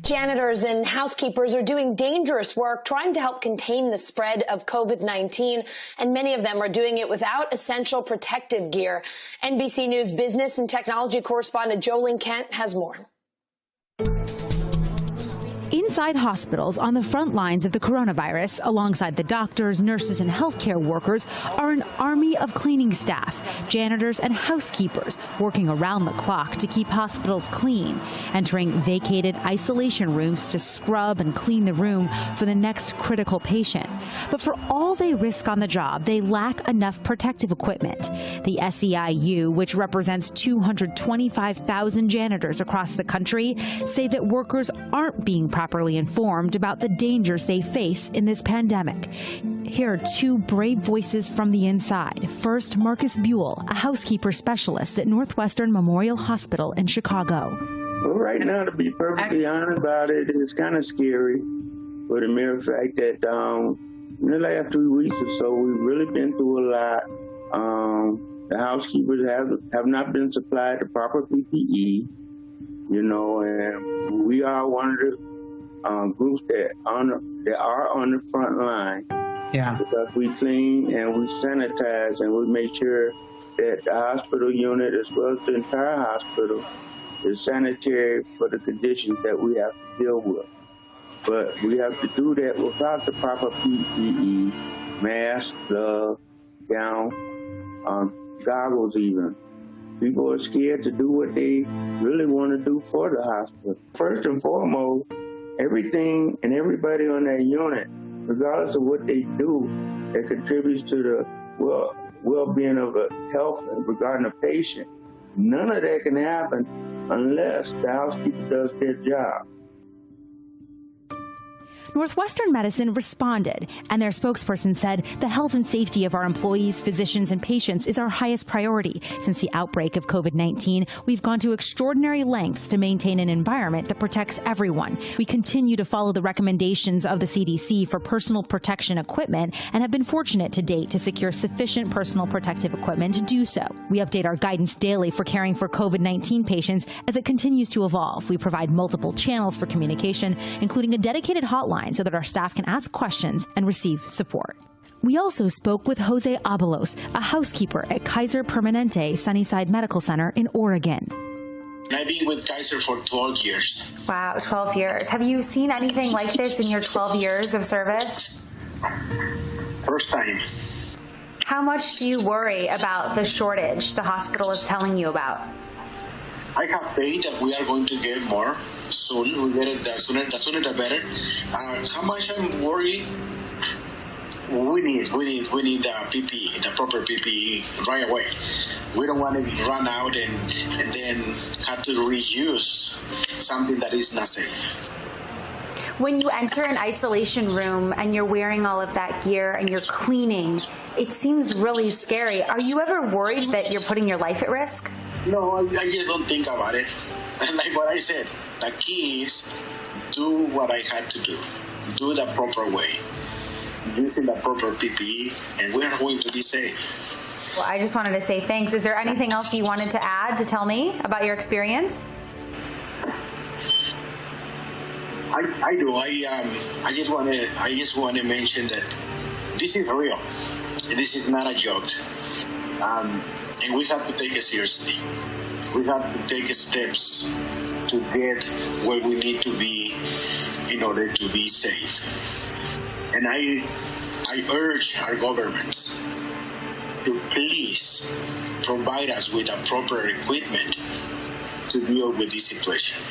Janitors and housekeepers are doing dangerous work trying to help contain the spread of COVID-19, and many of them are doing it without essential protective gear. NBC News business and technology correspondent Jolene Kent has more. Inside hospitals on the front lines of the coronavirus, alongside the doctors, nurses, and healthcare workers, are an army of cleaning staff, janitors, and housekeepers working around the clock to keep hospitals clean, entering vacated isolation rooms to scrub and clean the room for the next critical patient. But for all they risk on the job, they lack enough protective equipment. The SEIU, which represents 225,000 janitors across the country, say that workers aren't being properly informed about the dangers they face in this pandemic. Here are two brave voices from the inside. First, Marcus Buell, a housekeeper specialist at Northwestern Memorial Hospital in Chicago. Well, right now, to be perfectly honest about it, it's kind of scary for the mere fact that in the last 3 weeks or so, we've really been through a lot. The housekeepers have not been supplied the proper PPE, and we are one of the groups that are on the front line. Yeah. Because we clean and we sanitize and we make sure that the hospital unit as well as the entire hospital is sanitary for the conditions that we have to deal with. But we have to do that without the proper PPE, mask, glove, gown, goggles even. People are scared to do what they really want to do for the hospital. First and foremost, everything and everybody on that unit, regardless of what they do, that contributes to the well-being of the health regarding the patient, none of that can happen unless the housekeeper does their job. Northwestern Medicine responded, and their spokesperson said the health and safety of our employees, physicians, and patients is our highest priority. Since the outbreak of COVID-19, we've gone to extraordinary lengths to maintain an environment that protects everyone. We continue to follow the recommendations of the CDC for personal protection equipment and have been fortunate to date to secure sufficient personal protective equipment to do so. We update our guidance daily for caring for COVID-19 patients as it continues to evolve. We provide multiple channels for communication, including a dedicated hotline so that our staff can ask questions and receive support. We also spoke with Jose Abalos, a housekeeper at Kaiser Permanente Sunnyside Medical Center in Oregon. I've been with Kaiser for 12 years. Wow, 12 years. Have you seen anything like this in your 12 years of service? First time. How much do you worry about the shortage the hospital is telling you about? I have faith that we are going to get more soon. We get it the sooner the better. How much I'm worried? We need the PPE, the proper PPE right away. We don't want to run out and then have to reuse something that is not safe. When you enter an isolation room and you're wearing all of that gear and you're cleaning, it seems really scary. Are you ever worried that you're putting your life at risk? No, I just don't think about it. Like what I said, the key is do what I had to do the proper way, using the proper PPE, and we're going to be safe. Well, I just wanted to say thanks. Is there anything else you wanted to add to tell me about your experience? I do. I just want to mention that this is real. This is not a joke, and we have to take it seriously. We have to take steps to get where we need to be in order to be safe. And I urge our governments to please provide us with the proper equipment to deal with this situation.